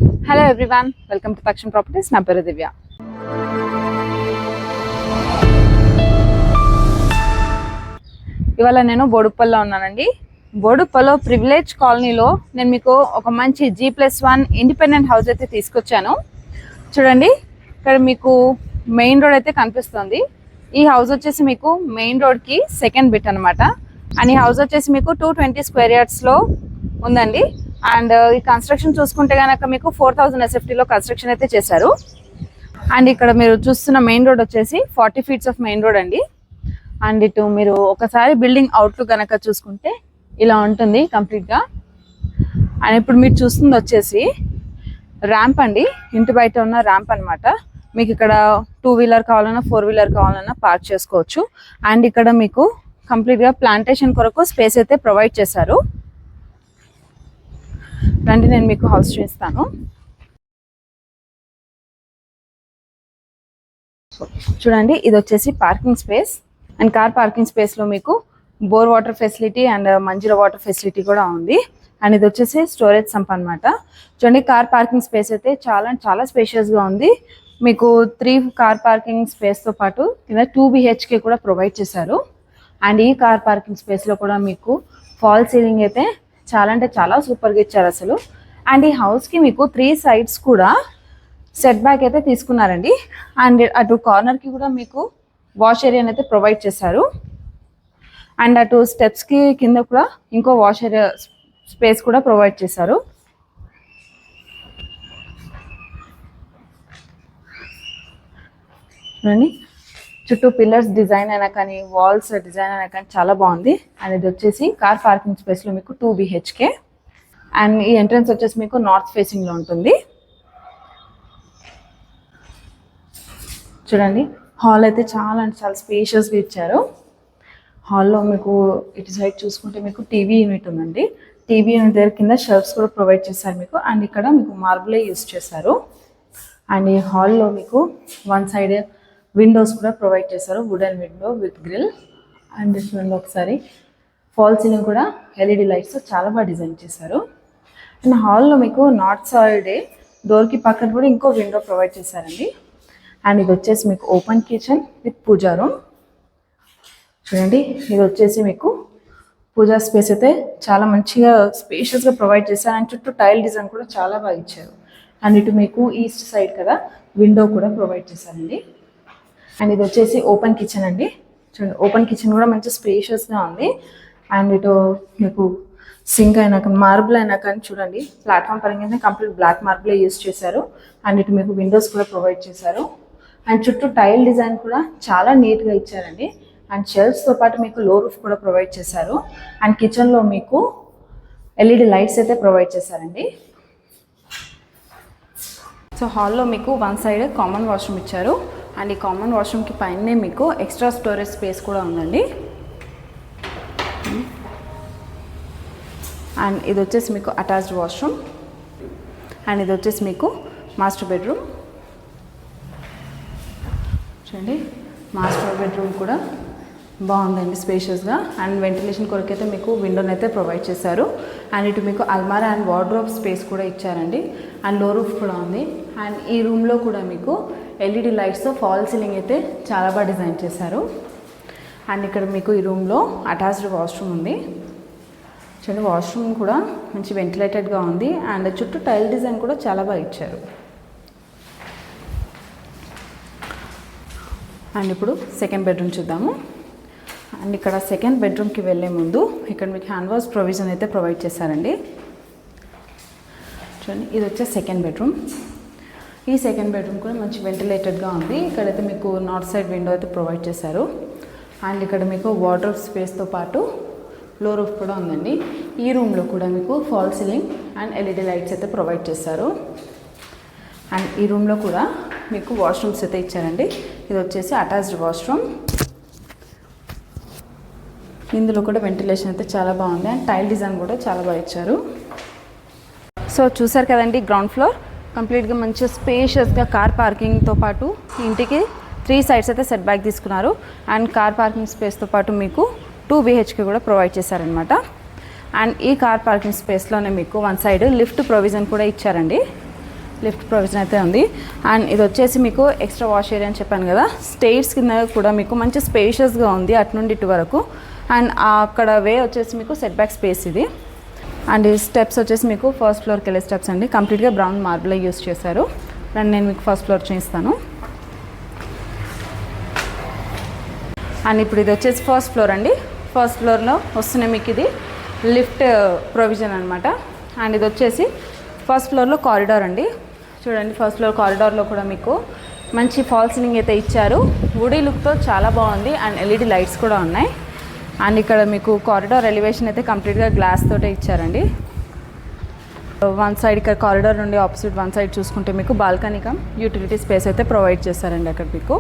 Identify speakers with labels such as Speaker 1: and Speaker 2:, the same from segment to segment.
Speaker 1: Hello everyone, welcome to తక్షణ properties. నా పేరు దివ్య. ఇవాళ నేను బోడుప్పల్లో ఉన్నానండి. బోడుప్పల్లో ప్రివిలేజ్ కాలనీలో నేను మీకు ఒక మంచి G+1 ఇండిపెండెంట్ హౌస్ అయితే తీసుకొచ్చాను. చూడండి, ఇక్కడ మీకు మెయిన్ రోడ్ అయితే కనిపిస్తుంది. ఈ హౌస్ వచ్చేసి మీకు మెయిన్ రోడ్కి సెకండ్ బిట్ అనమాట. అండ్ ఈ హౌస్ వచ్చేసి మీకు 220 స్క్వేర్ యార్డ్స్లో ఉందండి. అండ్ ఈ కన్స్ట్రక్షన్ చూసుకుంటే కనుక మీకు 4000 SFTలో కన్స్ట్రక్షన్ అయితే చేశారు. అండ్ ఇక్కడ మీరు చూస్తున్న మెయిన్ రోడ్ వచ్చేసి 40 ఫీట్స్ ఆఫ్ మెయిన్ రోడ్ అండి. అండ్ ఇటు మీరు ఒకసారి బిల్డింగ్ అవుట్లుక్ కనుక చూసుకుంటే ఇలా ఉంటుంది కంప్లీట్గా. అండ్ ఇప్పుడు మీరు చూస్తుంది వచ్చేసి ర్యాంప్ అండి, ఇంటి బయట ఉన్న ర్యాంప్ అనమాట. మీకు ఇక్కడ 2 వీలర్ కావాలన్నా 4 వీలర్ కావాలన్నా పార్క్ చేసుకోవచ్చు. అండ్ ఇక్కడ మీకు కంప్లీట్గా ప్లాంటేషన్ కొరకు స్పేస్ అయితే ప్రొవైడ్ చేశారు. రండి, నేను మీకు హౌస్ చూపిస్తాను. చూడండి, ఇది వచ్చేసి parking space. And car parking స్పేస్లో మీకు bore water facility and Manjira water facility కూడా ఉంది. అండ్ ఇది వచ్చేసి స్టోరేజ్ సంప్ అనమాట. చూడండి, కార్ పార్కింగ్ స్పేస్ అయితే చాలా స్పేషియస్గా ఉంది. మీకు 3 కార్ పార్కింగ్ స్పేస్తో పాటు కింద 2 BHK కూడా ప్రొవైడ్ చేశారు. అండ్ ఈ కార్ పార్కింగ్ స్పేస్లో కూడా మీకు ఫాల్ సీలింగ్ అయితే చాలా సూపర్గా ఇచ్చారు అసలు. అండ్ ఈ హౌస్కి మీకు 3 సైడ్స్ కూడా సెట్ బ్యాక్ అయితే తీసుకున్నారండి. అండ్ అటు కార్నర్కి కూడా మీకు వాష్ ఏరియాని అయితే ప్రొవైడ్ చేశారు. అండ్ అటు స్టెప్స్కి కింద కూడా ఇంకో వాష్ ఏరియా స్పేస్ కూడా ప్రొవైడ్ చేశారు. చూడండి, చుట్టూ పిల్లర్స్ డిజైన్ అయినా కానీ వాల్స్ డిజైన్ అయినా కానీ చాలా బాగుంది. అండ్ ఇది వచ్చేసి కార్ పార్కింగ్ స్పేస్లో మీకు 2 BHK. అండ్ ఈ ఎంట్రన్స్ వచ్చేసి మీకు నార్త్ ఫేసింగ్లో ఉంటుంది. చూడండి, హాల్ అయితే చాలా స్పేషియస్గా ఇచ్చారు. హాల్లో మీకు ఇటు సైడ్ చూసుకుంటే మీకు టీవీ యూనిట్ ఉందండి. టీవీ యూనిట్ దగ్గర కింద షెల్ఫ్స్ కూడా ప్రొవైడ్ చేశారు మీకు. అండ్ ఇక్కడ మీకు మార్బులే యూస్ చేశారు. అండ్ ఈ హాల్లో మీకు 1 సైడ్ విండోస్ కూడా ప్రొవైడ్ చేశారు, wooden window with grill. And చూడండి, ఒకసారి ఫాల్ సీలింగ్ కూడా LED లైట్స్ చాలా బాగా డిజైన్ చేశారు. అండ్ హాల్లో మీకు నార్త్ సైడే డోర్కి పక్కన కూడా ఇంకో విండో ప్రొవైడ్ చేశారండి. అండ్ ఇది వచ్చేసి మీకు open kitchen with puja room. చూడండి, ఇది వచ్చేసి మీకు పూజా స్పేస్ అయితే చాలా మంచిగా స్పేషియస్గా ప్రొవైడ్ చేశారు. అండ్ చుట్టూ టైల్ డిజైన్ కూడా చాలా బాగా ఇచ్చారు. అండ్ ఇటు మీకు ఈస్ట్ సైడ్ కదా విండో కూడా ప్రొవైడ్ చేశారండి. అండ్ ఇది వచ్చేసి ఓపెన్ కిచెన్ అండి. చూడండి, ఓపెన్ కిచెన్ కూడా మంచి స్పేషియస్గా ఉంది. అండ్ ఇటు మీకు సింక్ అయినా కానీ మార్బుల్ అయినా కానీ చూడండి, ప్లాట్ఫామ్ పరంగా కంప్లీట్ బ్లాక్ మార్బులే యూస్ చేశారు. అండ్ ఇటు మీకు విండోస్ కూడా ప్రొవైడ్ చేశారు. అండ్ చుట్టూ టైల్ డిజైన్ కూడా చాలా నీట్గా ఇచ్చారండి. అండ్ షెల్ఫ్స్తో పాటు మీకు లో రూఫ్ కూడా ప్రొవైడ్ చేశారు. అండ్ కిచెన్లో మీకు LED లైట్స్ అయితే ప్రొవైడ్ చేశారండి. సో హాల్లో మీకు 1 సైడ్ కామన్ వాష్రూమ్ ఇచ్చారు. అండ్ ఈ కామన్ వాష్రూమ్కి పైనే మీకు ఎక్స్ట్రా స్టోరేజ్ స్పేస్ కూడా ఉందండి. అండ్ ఇది వచ్చేసి మీకు అటాచ్డ్ వాష్రూమ్. అండ్ ఇది వచ్చేసి మీకు మాస్టర్ బెడ్రూమ్. చూడండి, మాస్టర్ బెడ్రూమ్ కూడా బాగుందండి స్పేషియస్గా. అండ్ వెంటిలేషన్ కొరకైతే మీకు విండోని అయితే ప్రొవైడ్ చేశారు. అండ్ ఇటు మీకు అల్మారా అండ్ వార్డ్రోబ్ స్పేస్ కూడా ఇచ్చారండి. అండ్ లో రూఫ్ కూడా ఉంది. అండ్ ఈ రూమ్లో కూడా మీకు LED లైట్స్తో ఫాల్ సీలింగ్ అయితే చాలా బాగా డిజైన్ చేశారు. అండ్ ఇక్కడ మీకు ఈ రూమ్లో అటాచ్డ్ వాష్రూమ్ ఉంది. చూడండి, వాష్రూమ్ కూడా మంచి వెంటిలేటెడ్గా ఉంది. అండ్ చుట్టూ టైల్ డిజైన్ కూడా చాలా బాగా ఇచ్చారు. అండ్ ఇప్పుడు సెకండ్ బెడ్రూమ్ చూద్దాము. అండ్ ఇక్కడ సెకండ్ బెడ్రూమ్కి వెళ్ళే ముందు ఇక్కడ మీకు హ్యాండ్ వాష్ ప్రొవిజన్ అయితే ప్రొవైడ్ చేశారండి. చూడండి, ఇది వచ్చే సెకండ్ బెడ్రూమ్. ఈ సెకండ్ బెడ్రూమ్ కూడా మంచి వెంటిలేటెడ్గా ఉంది. ఇక్కడైతే మీకు నార్త్ సైడ్ విండో అయితే ప్రొవైడ్ చేశారు. అండ్ ఇక్కడ మీకు వార్డ్రోబ్ స్పేస్తో పాటు లో రూఫ్ కూడా ఉందండి. ఈ రూమ్లో కూడా మీకు fall ceiling and LED lights అయితే ప్రొవైడ్ చేశారు. అండ్ ఈ రూమ్లో కూడా మీకు వాష్రూమ్స్ అయితే ఇచ్చారండి. ఇది వచ్చేసి అటాచ్డ్ వాష్రూమ్. ఇందులో కూడా వెంటిలేషన్ అయితే చాలా బాగుంది. అండ్ టైల్ డిజైన్ కూడా చాలా బాగా ఇచ్చారు. సో చూసారు కదండి, గ్రౌండ్ ఫ్లోర్ కంప్లీట్గా మంచిగా స్పేషియస్గా కార్ పార్కింగ్తో పాటు ఇంటికి 3 సైడ్స్ అయితే సెట్ బ్యాక్ తీసుకున్నారు. అండ్ కార్ పార్కింగ్ స్పేస్తో పాటు మీకు 2 BHK కూడా ప్రొవైడ్ చేశారనమాట. అండ్ ఈ కార్ పార్కింగ్ స్పేస్లోనే మీకు 1 సైడ్ లిఫ్ట్ ప్రొవిజన్ కూడా ఇచ్చారండి. లిఫ్ట్ ప్రొవిజన్ అయితే ఉంది. అండ్ ఇది వచ్చేసి మీకు ఎక్స్ట్రా వాష్ ఏరియా అని చెప్పాను కదా, స్టేర్స్ కింద కూడా మీకు మంచి స్పేషియస్గా ఉంది అటు నుండి ఇటు వరకు. అండ్ అక్కడ వే వచ్చేసి మీకు సెట్ బ్యాక్ స్పేస్ ఇది. అండ్ ఈ స్టెప్స్ వచ్చేసి మీకు ఫస్ట్ ఫ్లోర్కి వెళ్ళే స్టెప్స్ అండి, కంప్లీట్గా బ్రౌన్ మార్బుల్ యూస్ చేశారు. అండ్ నేను మీకు ఫస్ట్ ఫ్లోర్ చూపిస్తాను. అండ్ ఇప్పుడు ఇది వచ్చేసి ఫస్ట్ ఫ్లోర్ అండి. ఫస్ట్ ఫ్లోర్లో వస్తున్నాయి మీకు ఇది లిఫ్ట్ ప్రొవిజన్ అనమాట. అండ్ ఇది వచ్చేసి ఫస్ట్ ఫ్లోర్లో కారిడార్ అండి. చూడండి ఫస్ట్ ఫ్లోర్ కారిడార్లో కూడా మీకు మంచి ఫాల్ సీలింగ్ అయితే ఇచ్చారు, వుడీ లుక్తో చాలా బాగుంది. అండ్ ఎల్ఈడి లైట్స్ కూడా ఉన్నాయి. అండ్ ఇక్కడ మీకు కారిడార్ ఎలివేషన్ అయితే కంప్లీట్గా గ్లాస్ తోటే ఇచ్చారండి. వన్ సైడ్ ఇక్కడ కారిడార్ నుండి ఆపోజిట్ వన్ సైడ్ చూసుకుంటే మీకు బాల్కనీ కమ్ యూటిలిటీ స్పేస్ అయితే ప్రొవైడ్ చేస్తారండి అక్కడ మీకు.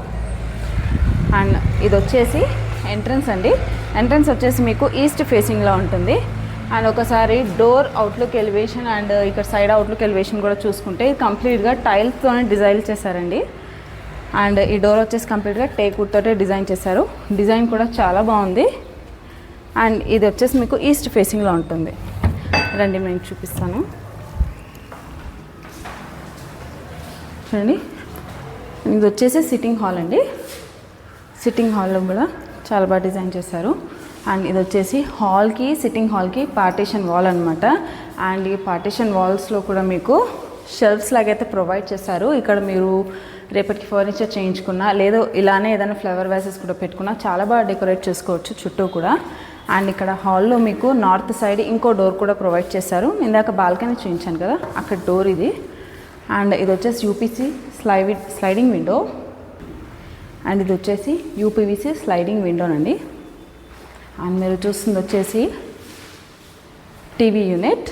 Speaker 1: అండ్ ఇది వచ్చేసి ఎంట్రన్స్ అండి. ఎంట్రన్స్ వచ్చేసి మీకు ఈస్ట్ ఫేసింగ్లో ఉంటుంది. అండ్ ఒకసారి డోర్ అవుట్లుక్ ఎలివేషన్ అండ్ ఇక్కడ సైడ్ అవుట్లుక్ ఎలివేషన్ కూడా చూసుకుంటే కంప్లీట్గా టైల్స్తోనే డిజైన్ చేశారండి. అండ్ ఈ డోర్ వచ్చేసి కంప్లీట్గా టేక్ వుడ్ తోటే డిజైన్ చేశారు. డిజైన్ కూడా చాలా బాగుంది. అండ్ ఇది వచ్చేసి మీకు ఈస్ట్ ఫేసింగ్లో ఉంటుంది. రండి నేను చూపిస్తాను. చూడండి ఇది వచ్చేసి సిట్టింగ్ హాల్ అండి. సిట్టింగ్ హాల్లో కూడా చాలా బాగా డిజైన్ చేశారు. అండ్ ఇది వచ్చేసి హాల్కి సిట్టింగ్ హాల్కి పార్టీషన్ వాల్ అనమాట. అండ్ ఈ పార్టీషన్ వాల్స్లో కూడా మీకు షెల్ఫ్స్ లాగైతే ప్రొవైడ్ చేశారు. ఇక్కడ మీరు రేపటికి ఫర్నిచర్ చేయించుకున్నా లేదా ఇలానే ఏదైనా ఫ్లవర్ వేసెస్ కూడా పెట్టుకున్నా చాలా బాగా డెకరేట్ చేసుకోవచ్చు చుట్టూ కూడా. అండ్ ఇక్కడ హాల్లో మీకు నార్త్ సైడ్ ఇంకో డోర్ కూడా ప్రొవైడ్ చేశారు. ఇందాక బాల్కనీ చూపించాను కదా, అక్కడ డోర్ ఇది. అండ్ ఇది వచ్చేసి యూపీసీ స్లైడింగ్ విండో. అండ్ ఇది వచ్చేసి యూపీవీసీ స్లైడింగ్ విండోనండి. అండ్ మీరు చూస్తుంది వచ్చేసి టీవీ యూనిట్.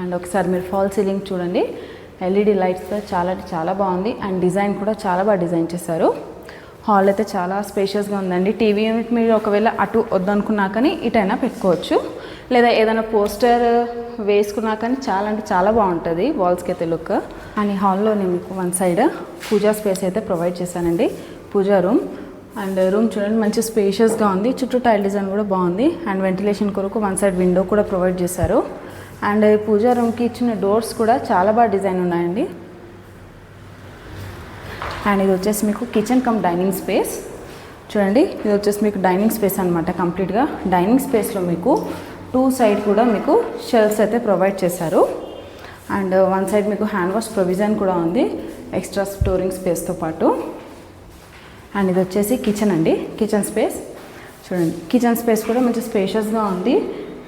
Speaker 1: అండ్ ఒకసారి మీరు ఫాల్ సీలింగ్ చూడండి, ఎల్ఈడి లైట్స్తో చాలా బాగుంది. అండ్ డిజైన్ కూడా చాలా బాగా డిజైన్ చేశారు. హాల్ అయితే చాలా స్పేషియస్గా ఉందండి. టీవీ యూనిట్ మీరు ఒకవేళ అటు వద్దనుకున్నా కానీ ఇటైనా పెట్టుకోవచ్చు, లేదా ఏదైనా పోస్టర్ వేసుకున్నా కానీ చాలా అంటే చాలా బాగుంటుంది వాల్స్కి అయితే లుక్. అండ్ ఈ హాల్లో నేను మీకు వన్ సైడ్ పూజా స్పేస్ అయితే ప్రొవైడ్ చేశానండి, పూజా రూమ్. అండ్ రూమ్ చూడండి మంచి స్పేషియస్గా ఉంది, చుట్టూ టైల్ డిజైన్ కూడా బాగుంది. అండ్ వెంటిలేషన్ కొరకు వన్ సైడ్ విండో కూడా ప్రొవైడ్ చేశారు. అండ్ పూజా రూమ్కి ఇచ్చిన డోర్స్ కూడా చాలా బాగా డిజైన్ ఉన్నాయండి. అండ్ ఇది వచ్చేసి మీకు కిచెన్ కమ్ డైనింగ్ స్పేస్. చూడండి ఇది వచ్చేసి మీకు డైనింగ్ స్పేస్ అనమాట. కంప్లీట్గా డైనింగ్ స్పేస్లో మీకు టూ సైడ్ కూడా మీకు షెల్ఫ్స్ అయితే ప్రొవైడ్ చేశారు. అండ్ వన్ సైడ్ మీకు హ్యాండ్ వాష్ ప్రొవిజన్ కూడా ఉంది ఎక్స్ట్రా స్టోరింగ్ స్పేస్తో పాటు. అండ్ ఇది వచ్చేసి కిచెన్ అండి, కిచెన్ స్పేస్. చూడండి కిచెన్ స్పేస్ కూడా మంచి స్పేషియస్గా ఉంది.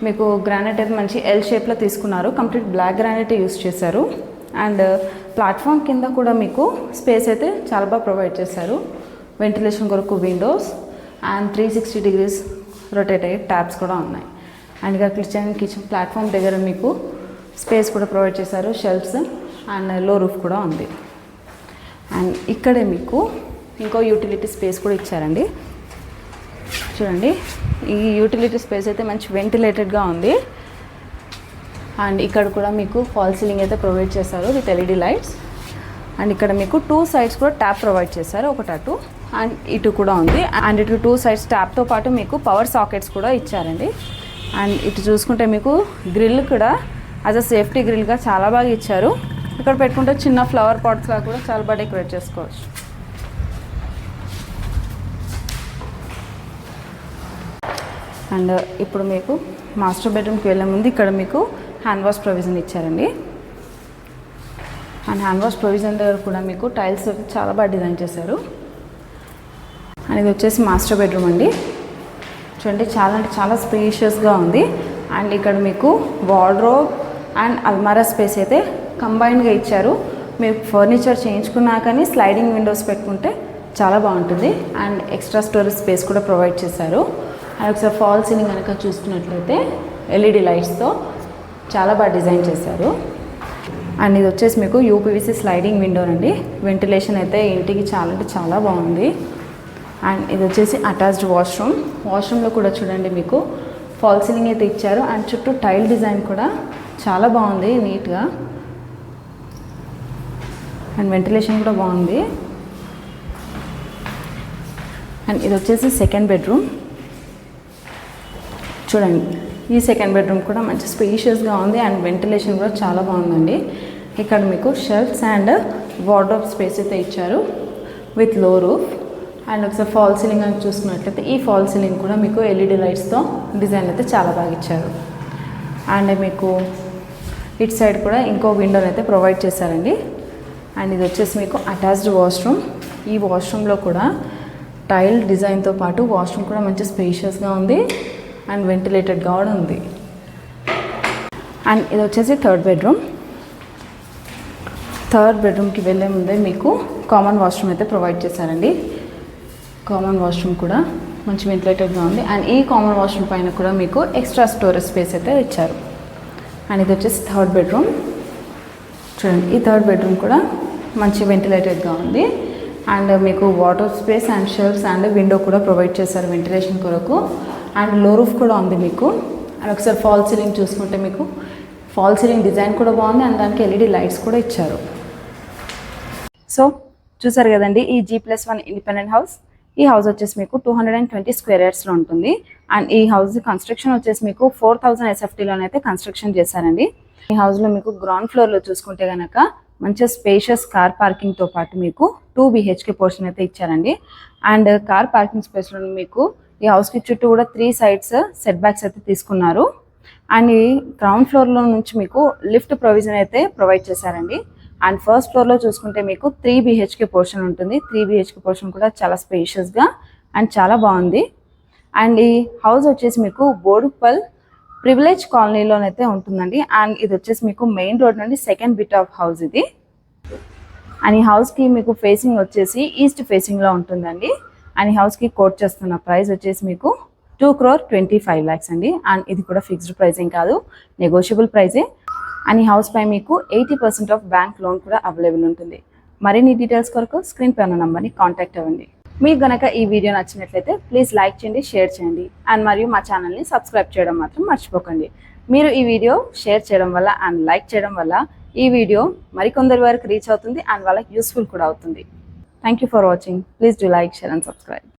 Speaker 1: మీకు గ్రానైట్ అయితే మంచి ఎల్ షేప్లో తీసుకున్నారు, కంప్లీట్ బ్లాక్ గ్రానైట్ యూస్ చేశారు. అండ్ ప్లాట్ఫామ్ కింద కూడా మీకు స్పేస్ అయితే చాలా బాగా ప్రొవైడ్ చేశారు. వెంటిలేషన్ కొరకు విండోస్ అండ్ 360 degrees రొటేట్ అయ్యే ట్యాబ్స్ కూడా ఉన్నాయి. అండ్ ఇక్కడ కిచెన్ ప్లాట్ఫామ్ దగ్గర మీకు స్పేస్ కూడా ప్రొవైడ్ చేశారు, షెల్ఫ్స్ అండ్ లో రూఫ్ కూడా ఉంది. అండ్ ఇక్కడే మీకు ఇంకో యూటిలిటీ స్పేస్ కూడా ఇచ్చారండి. చూడండి ఈ యూటిలిటీ స్పేస్ అయితే మంచి వెంటిలేటెడ్గా ఉంది. అండ్ ఇక్కడ కూడా మీకు ఫాల్ సీలింగ్ అయితే ప్రొవైడ్ చేశారు విత్ ఎల్ఈడి లైట్స్. అండ్ ఇక్కడ మీకు టూ సైడ్స్ కూడా ట్యాప్ ప్రొవైడ్ చేశారు, ఒకటి అటు అండ్ ఇటు కూడా ఉంది. అండ్ ఇటు టూ సైడ్స్ ట్యాప్తో పాటు మీకు పవర్ సాకెట్స్ కూడా ఇచ్చారండి. అండ్ ఇటు చూసుకుంటే మీకు గ్రిల్ కూడా యాజ్ అ సేఫ్టీ గ్రిల్గా చాలా బాగా ఇచ్చారు. ఇక్కడ పెట్టుకుంటే చిన్న ఫ్లవర్ పాట్స్లా కూడా చాలా బాగా డెకరేట్ చేసుకోవచ్చు. అండ్ ఇప్పుడు మీకు మాస్టర్ బెడ్రూమ్కి వెళ్ళే ముందు ఇక్కడ మీకు హ్యాండ్ వాష్ ప్రొవిజన్ ఇచ్చారండి. అండ్ హ్యాండ్ వాష్ ప్రొవిజన్ దగ్గర కూడా మీకు టైల్స్ చాలా బాగా డిజైన్ చేశారు. అండ్ ఇది వచ్చేసి మాస్టర్ బెడ్రూమ్ అండి. చూడండి చాలా అంటే చాలా స్పేషియస్గా ఉంది. అండ్ ఇక్కడ మీకు వార్డ్రోబ్ అండ్ అల్మారా స్పేస్ అయితే కంబైన్డ్గా ఇచ్చారు. మీరు ఫర్నిచర్ చేయించుకున్నా కానీ స్లైడింగ్ విండోస్ పెట్టుకుంటే చాలా బాగుంటుంది. అండ్ ఎక్స్ట్రా స్టోరేజ్ స్పేస్ కూడా ప్రొవైడ్ చేశారు. అండ్ ఒకసారి ఫాల్ సీలింగ్ కనుక చూసుకున్నట్లయితే ఎల్ఈడి లైట్స్తో చాలా బాగా డిజైన్ చేశారు. అండ్ ఇది వచ్చేసి మీకు యూపీవీసీ స్లైడింగ్ విండో అండి. వెంటిలేషన్ అయితే ఇంటికి చాలా అంటే చాలా బాగుంది. అండ్ ఇది వచ్చేసి అటాచ్డ్ వాష్రూమ్లో కూడా చూడండి మీకు ఫాల్ సీలింగ్ అయితే ఇచ్చారు. అండ్ చుట్టూ టైల్ డిజైన్ కూడా చాలా బాగుంది నీట్గా. అండ్ వెంటిలేషన్ కూడా బాగుంది. అండ్ ఇది వచ్చేసి సెకండ్ బెడ్రూమ్. చూడండి ఈ సెకండ్ బెడ్రూమ్ కూడా మంచి స్పేషియస్గా ఉంది. అండ్ వెంటిలేషన్ కూడా చాలా బాగుందండి. ఇక్కడ మీకు షెల్ఫ్స్ అండ్ వార్డ్రోబ్ స్పేస్ అయితే ఇచ్చారు విత్ లో రూఫ్. అండ్ ఒకసారి ఫాల్ సీలింగ్ అని చూసుకున్నట్లయితే ఈ ఫాల్ సీలింగ్ కూడా మీకు ఎల్ఈడి లైట్స్తో డిజైన్ అయితే చాలా బాగా ఇచ్చారు. అండ్ మీకు ఇటు సైడ్ కూడా ఇంకో విండోని అయితే ప్రొవైడ్ చేశారండి. అండ్ ఇది వచ్చేసి మీకు అటాచ్డ్ వాష్రూమ్. ఈ వాష్రూమ్లో కూడా టైల్ డిజైన్తో పాటు వాష్రూమ్ కూడా మంచి స్పేషియస్గా ఉంది అండ్ వెంటిలేటెడ్గా కూడా ఉంది. అండ్ ఇది వచ్చేసి థర్డ్ బెడ్రూమ్కి వెళ్ళే ముందే మీకు కామన్ వాష్రూమ్ అయితే ప్రొవైడ్ చేశారండి. కామన్ వాష్రూమ్ కూడా మంచి వెంటిలేటెడ్గా ఉంది. అండ్ ఈ కామన్ వాష్రూమ్ పైన కూడా మీకు ఎక్స్ట్రా స్టోరేజ్ స్పేస్ అయితే ఇచ్చారు. అండ్ ఇది వచ్చేసి థర్డ్ బెడ్రూమ్. చూడండి, ఈ థర్డ్ బెడ్రూమ్ కూడా మంచి వెంటిలేటెడ్గా ఉంది. అండ్ మీకు water space and shelves and window కూడా ప్రొవైడ్ చేశారు వెంటిలేషన్ కొరకు. అండ్ లో రూఫ్ కూడా ఉంది మీకు. అండ్ ఒకసారి ఫాల్ సీలింగ్ చూసుకుంటే మీకు ఫాల్ సీలింగ్ డిజైన్ కూడా బాగుంది అండ్ దానికి ఎల్ఈడి లైట్స్ కూడా ఇచ్చారు. సో చూసారు కదండి ఈ G+1 ఇండిపెండెంట్ హౌస్. ఈ హౌస్ వచ్చేసి మీకు 220 స్క్వేర్ యార్డ్స్లో ఉంటుంది. అండ్ ఈ హౌస్ కన్స్ట్రక్షన్ వచ్చేసి మీకు 4000 SFTలోనైతే కన్స్ట్రక్షన్ చేశారండి. ఈ హౌస్లో మీకు గ్రౌండ్ ఫ్లోర్లో చూసుకుంటే కనుక మంచిగా స్పేషియస్ కార్ పార్కింగ్తో పాటు మీకు 2 BHK పోర్షన్ అయితే ఇచ్చారండి. అండ్ కార్ పార్కింగ్ స్పేస్లో మీకు ఈ హౌస్కి చుట్టూ కూడా 3 సైడ్స్ సెట్ బ్యాక్స్ అయితే తీసుకున్నారు. అండ్ ఈ గ్రౌండ్ ఫ్లోర్లో నుంచి మీకు లిఫ్ట్ ప్రొవిజన్ అయితే ప్రొవైడ్ చేశారండి. అండ్ ఫస్ట్ ఫ్లోర్లో చూసుకుంటే మీకు 3 BHK పోర్షన్ ఉంటుంది. 3 BHK పోర్షన్ కూడా చాలా స్పేషియస్గా అండ్ చాలా బాగుంది. అండ్ ఈ హౌస్ వచ్చేసి మీకు బోడుప్పల్ ప్రివిలేజ్ కాలనీలోనైతే ఉంటుందండి. అండ్ ఇది వచ్చేసి మీకు మెయిన్ రోడ్ నుండి సెకండ్ బిట్ ఆఫ్ హౌస్ ఇది. అండ్ ఈ హౌస్కి మీకు ఫేసింగ్ వచ్చేసి ఈస్ట్ ఫేసింగ్లో ఉంటుందండి. అండ్ ఈ హౌస్కి కోట్ చేస్తున్న ప్రైస్ వచ్చేసి మీకు 2,25,00,000 అండి. అండ్ ఇది కూడా ఫిక్స్డ్ ప్రైసింగ్ కాదు, నెగోషియబుల్ ప్రైజే. అండ్ ఈ హౌస్ పై మీకు 80% ఆఫ్ బ్యాంక్ లోన్ కూడా అవైలబుల్ ఉంటుంది. మరిన్ని డీటెయిల్స్ కొరకు స్క్రీన్ పై ఉన్న నంబర్ని కాంటాక్ట్ అవ్వండి. మీకు గనక ఈ వీడియో నచ్చినట్లయితే ప్లీజ్ లైక్ చేయండి, షేర్ చేయండి అండ్ మరియు మా ఛానల్ని సబ్స్క్రైబ్ చేయడం మాత్రం మర్చిపోకండి. మీరు ఈ వీడియో షేర్ చేయడం వల్ల అండ్ లైక్ చేయడం వల్ల ఈ వీడియో మరికొందరి వరకు రీచ్ అవుతుంది అండ్ వాళ్ళకి యూస్ఫుల్ కూడా అవుతుంది. Thank you for watching. Please do like, share and subscribe.